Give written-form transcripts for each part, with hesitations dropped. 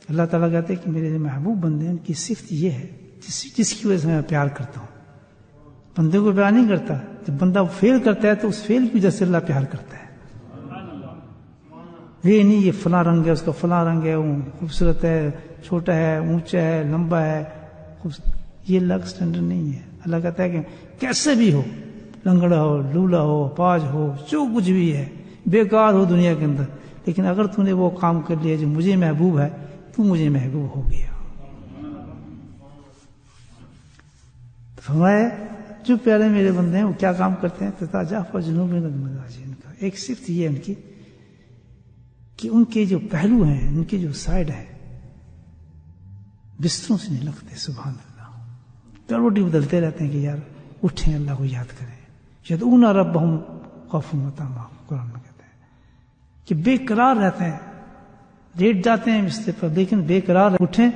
اللہ تعالیٰ کہتے ہیں کہ میرے جو محبوب بندے ہیں ان کی صفت یہ ہے جس کی وجہ سے میں پیار کرتا ہوں. بندے کو پیار نہیں کرتا، جب بندہ فیل کرتا ہے تو اس فیل کی وجہ سے اللہ پیار کرتا ہے. یہ نہیں یہ فلاں رنگ ہے، اس کا فلاں رنگ ہے، وہ خوبصورت ہے، چھوٹا ہے، اونچا ہے، لمبا ہے، یہ اللہ کا اسٹینڈرڈ نہیں ہے. اللہ کہتا ہے کہ کیسے بھی ہو، لنگڑا ہو، لولا ہو، پاج ہو، جو کچھ بھی ہے، بیکار ہو دنیا کے اندر، لیکن اگر تو نے وہ کام کر لیا جو مجھے محبوب ہے تو مجھے محبوب ہو گیا. فرمایا جو پیارے میرے بندے ہیں وہ کیا کام کرتے ہیں؟ تتجافا جنوبهم عن المضاجع، ان کا ایک صفت یہ ہے ان کی کہ ان کے جو پہلو ہیں، ان کے جو سائڈ ہیں، بستروں سے نہیں لگتے. سبحان اللہ. کروٹی بدلتے رہتے ہیں کہ یار اٹھیں اللہ کو یاد کریں. یدعون ربهم خوفا وطمعا، قرآن میں کہتے ہیں کہ بے قرار رہتے ہیں، لیٹ جاتے ہیں بستر پر لیکن بے قرار اٹھیں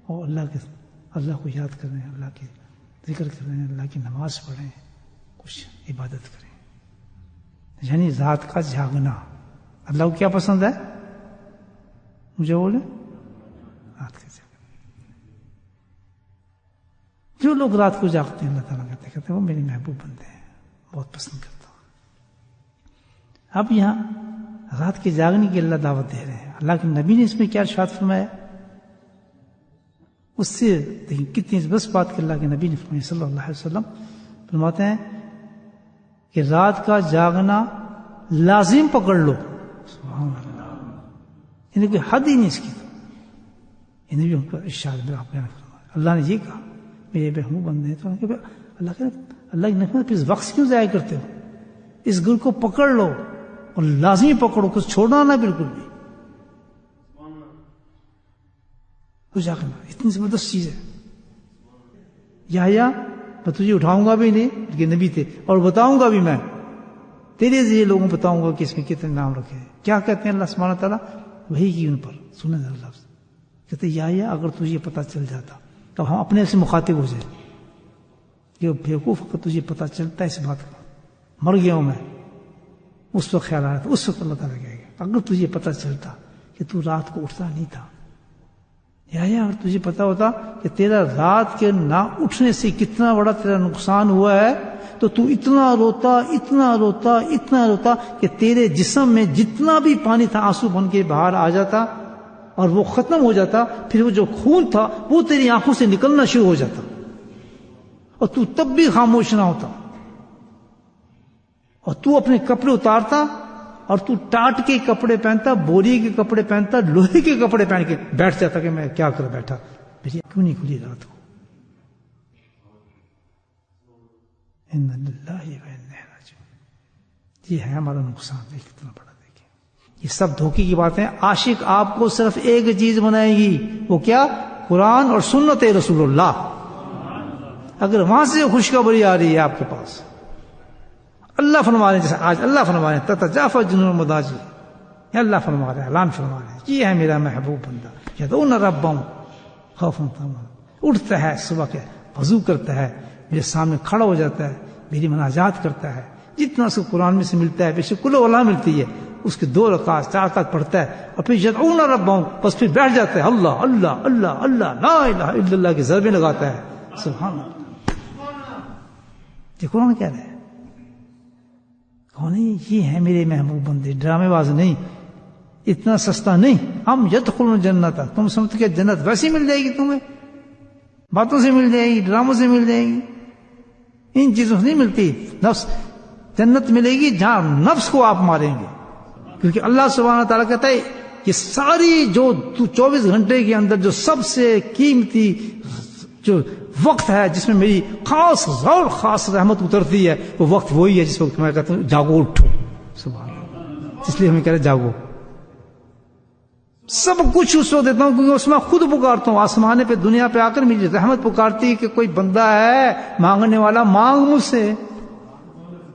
اور اللہ کو یاد کریں، اللہ کی ذکر کریں، اللہ کی نماز پڑھیں، کچھ عبادت کریں. یعنی ذات کا جاگنا. اللہ کو کیا پسند ہے؟ مجھے بولے رات کا جاگنا. جو لوگ رات کو جاگتے ہیں اللہ تعالیٰ کہتے ہیں وہ میرے محبوب بندے ہیں، بہت پسند کرتا ہوں. اب یہاں رات کے جاگنے کی اللہ دعوت دے رہے ہیں. اللہ کے نبی نے اس میں کیا ارشاد فرمایا؟ اس سے دیکھیں کتنی زبردست بات کہ اللہ کے نبی نے فرمائی صلی اللہ علیہ وسلم فرماتے ہیں کہ رات کا جاگنا لازم پکڑ لو. سبحان اللہ. یعنی کوئی حد ہی نہیں اس کی. انہیں بھی ان کا ارشاد میں آپ نے فرمایا. اللہ نے یہ کہا میرے محبوب بندے ہیں تو اللہ کی نفرت پہ اس وقت کیوں ضائع کرتے ہو؟ اس گر کو پکڑ لو اور لازمی پکڑو، کچھ چھوڑنا نہ بالکل بھی. جاگنا اتنی زبردست چیز ہے. یا میں تجھے اٹھاؤں گا بھی نہیں کہ نبی تھے، اور بتاؤں گا بھی میں تیرے ذریعے لوگوں کو بتاؤں گا کہ اس میں کتنے نام رکھے ہیں. کیا کہتے ہیں اللہ سبحانہ تعالیٰ؟ وہی کی ان پر سنیں لفظ کہتے یا اگر تجھے پتہ چل جاتا. تو ہم اپنے سے مخاطب ہو جائے کہ بیوقوف اگر تجھے پتہ چلتا ہے اس بات کا، مر گیا ہوں میں، اس وقت خیال آ رہا تھا، اس وقت اللہ تعالیٰ کہے گا اگر تجھے پتہ چلتا کہ تو رات کو اٹھتا نہیں تھا، یا اگر تجھے پتا ہوتا کہ تیرا رات کے نہ اٹھنے سے کتنا بڑا تیرا نقصان ہوا ہے، تو تو اتنا روتا اتنا روتا اتنا روتا کہ تیرے جسم میں جتنا بھی پانی تھا آنسو بن کے باہر آ جاتا اور وہ ختم ہو جاتا. پھر وہ جو خون تھا وہ تیری آنکھوں سے نکلنا شروع ہو جاتا اور تو تب بھی خاموش نہ ہوتا اور تو اپنے کپڑے اتارتا اور تو ٹاٹ کے کپڑے پہنتا، بوری کے کپڑے پہنتا، لوہے کے کپڑے پہن کے بیٹھ جاتا کہ میں کیا کر بیٹھا، میری کیوں نہیں کھلی رات کو. ان للہ و انا الیہ راجعون. یہ ہے ہمارا نقصان. کتنا بڑا دیکھیں. یہ سب دھوکے کی باتیں. عاشق آپ کو صرف ایک چیز بنائے گی، وہ کیا؟ قرآن اور سنت رسول اللہ. اگر وہاں سے خوشخبری آ رہی ہے آپ کے پاس، اللہ فرما رہے ہیں جیسے آج اللہ فرما رہے ہیں تتجافا جنوبهم عن المضاجع، یہ اللہ فرما رہے ہیں، اعلان فرما رہے ہیں یہ ہے میرا محبوب بندہ. یدعون ربهم خوفا وطمعا. اٹھتا ہے صبح کے، وضو کرتا ہے، میرے سامنے کھڑا ہو جاتا ہے، میری مناجات کرتا ہے، جتنا اس کو قرآن میں سے ملتا ہے، بے شک کل ولا ملتی ہے، اس کے 2 رکعات 4 تک پڑھتا ہے اور پھر یدعون ربهم، بس پھر بیٹھ جاتا ہے اللہ اللہ اللہ اللہ لا الہ الا اللہ کی ضربیں لگاتا ہے. سبحان اللہ. یہ قرآن کہہ رہے ہیں. کون ہے؟ یہ ہے میرے محبوب بندے. ڈرامے باز نہیں، اتنا سستا نہیں. ہم یدخلون الجنت، تم سمجھتے کہ جنت ویسی مل جائے گی تمہیں؟ باتوں سے مل جائے گی، ڈراموں سے مل جائے گی؟ ان چیزوں سے نہیں ملتی. نفس جنت ملے گی جہاں نفس کو آپ ماریں گے، کیونکہ اللہ سبحانہ تعالیٰ کہتا ہے یہ ساری جو 24 گھنٹے کے اندر جو سب سے قیمتی جو وقت ہے جس میں میری خاص غور خاص رحمت اترتی ہے، وہ وقت وہی ہے جس وقت میں کہتا ہوں جاگو اٹھو. سبحان اللہ. اس لیے ہمیں کہہ رہے جاگو. سب کچھ اس وقت دیتا ہوں کیونکہ اس میں خود پکارتا ہوں. آسمانے پہ دنیا پہ آ کر میری رحمت پکارتی ہے کہ کوئی بندہ ہے مانگنے والا، مانگ مجھ سے.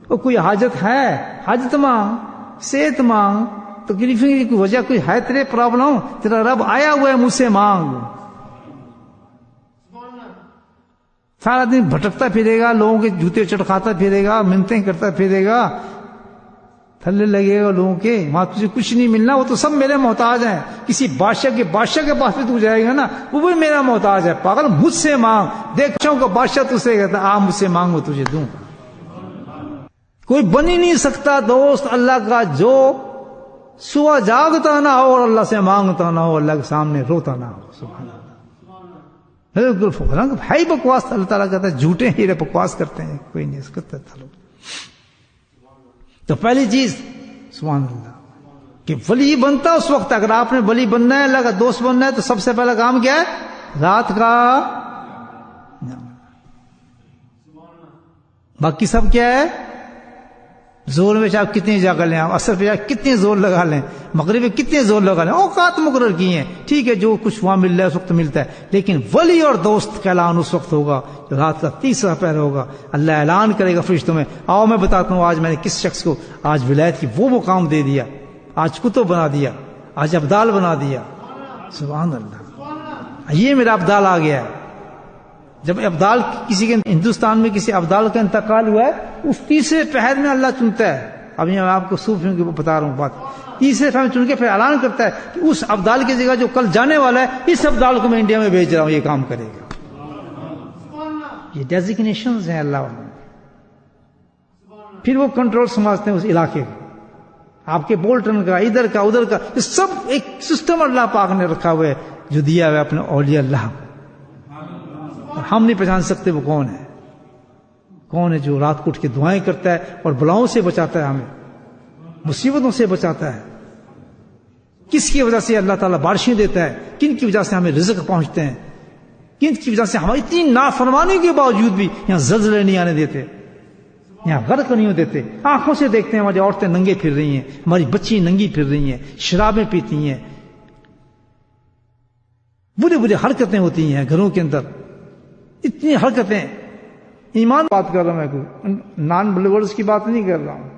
اور کوئی حاجت ہے، حاجت مانگ، صحت مانگ، تکلیف کی کوئی وجہ کوئی ہے تیرے پرابلم، تیرا رب آیا ہوا ہے مجھ سے مانگ. سارا دن بھٹکتا پھرے گا، لوگوں کے جوتے چٹکاتا پھرے گا، منتیں کرتا پھرے گا، تھلے لگے گا لوگوں کے، وہاں تجھے کچھ نہیں ملنا، وہ تو سب میرے محتاج ہیں. کسی بادشاہ کے پاس بھی تو جائے گا نا، وہ بھی میرا محتاج ہے. پاگل مجھ سے مانگ، دیکھو کا بادشاہ تجھ سے کہتا آ مجھ سے مانگ، وہ تجھے دوں. کوئی بن ہی نہیں سکتا دوست اللہ کا جو صبح جاگتا نہ ہو اور اللہ سے مانگتا نہ ہو، اللہ کے سامنے روتا نہ ہو. سبحان اللہ. بالکل بھائی بکواس. اللہ تعالیٰ کہتا ہے جھوٹے ہیرے بکواس کرتے ہیں، کوئی نہیں اس کرتا تھا لوگ. تو پہلی چیز سبحان اللہ کہ ولی بنتا اس وقت. اگر آپ نے ولی بننا ہے، اللہ کا دوست بننا ہے، تو سب سے پہلا کام کیا ہے؟ رات کا. باقی سب کیا ہے؟ زور میں آپ کتنے جا کر لیں، آپ اثر پہ کتنے زور لگا لیں، مغرب میں کتنے زور لگا لیں، اوقات مقرر کی ہیں. ٹھیک ہے، جو کچھ وہاں مل رہا ہے اس وقت ملتا ہے، لیکن ولی اور دوست کا اعلان اس وقت ہوگا جو رات کا تیسرا پہر ہوگا. اللہ اعلان کرے گا فرشتوں میں، آؤ میں بتاتا ہوں آج میں نے کس شخص کو آج ولایت کی وہ مقام دے دیا، آج کتب بنا دیا، آج ابدال بنا دیا. سبحان اللہ. یہ میرا ابدال آ گیا ہے. جب ابدال کسی کے ہندوستان میں کسی ابدال کا انتقال ہوا ہے، اس تیسرے پہر میں اللہ چنتا ہے. اب یہ میں آپ کو صوفیوں کی بتا رہا ہوں بات. تیسرے پہر میں چن کے پھر اعلان کرتا ہے کہ اس ابدال کی جگہ جو کل جانے والا ہے، اس ابدال کو میں انڈیا میں بھیج رہا ہوں، یہ کام کرے گا. یہ ڈیزگنیشنز ہیں اللہ والوں. پھر وہ کنٹرول سمجھتے ہیں اس علاقے کا، آپ کے بولٹن کا، ادھر کا ادھر کا. یہ سب ایک سسٹم اللہ پاک نے رکھا ہوا ہے جو دیا ہوا ہے اپنے اولیاء اللہ. ہم نہیں پہچان سکتے وہ کون ہے. کون ہے جو رات کو اٹھ کے دعائیں کرتا ہے اور بلاؤں سے بچاتا ہے، ہمیں مصیبتوں سے بچاتا ہے. کس کی وجہ سے اللہ تعالیٰ بارشیں دیتا ہے، کن کی وجہ سے ہمیں رزق پہنچتے ہیں، کن کی وجہ سے ہماری اتنی نافرمانی کے باوجود بھی یہاں زلزلے نہیں آنے دیتے، یہاں غرق نہیں دیتے. آنکھوں سے دیکھتے ہیں ہماری عورتیں ننگے پھر رہی ہیں، ہماری بچی ننگی پھر رہی ہیں، شرابیں پیتی ہیں، بری حرکتیں ہوتی ہیں گھروں کے اندر. اتنی حرکتیں. ایمان بات کر رہا ہوں میں، کوئی نان بلیورز کی بات نہیں کر رہا ہوں.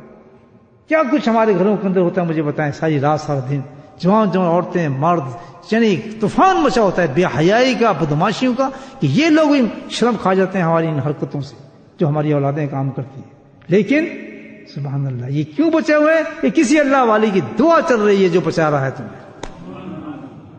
کیا کچھ ہمارے گھروں کے اندر ہوتا ہے مجھے بتائیں. ساری رات سارا دن جوان عورتیں مرد، یعنی طوفان مچا ہوتا ہے بے حیائی کا، بدماشیوں کا، کہ یہ لوگ شرم کھا جاتے ہیں ہماری ان حرکتوں سے جو ہماری اولادیں کام کرتی ہیں. لیکن سبحان اللہ، یہ کیوں بچے ہوئے ہیں؟ یہ کسی اللہ والی کی دعا چل رہی ہے جو بچا رہا ہے تمہیں.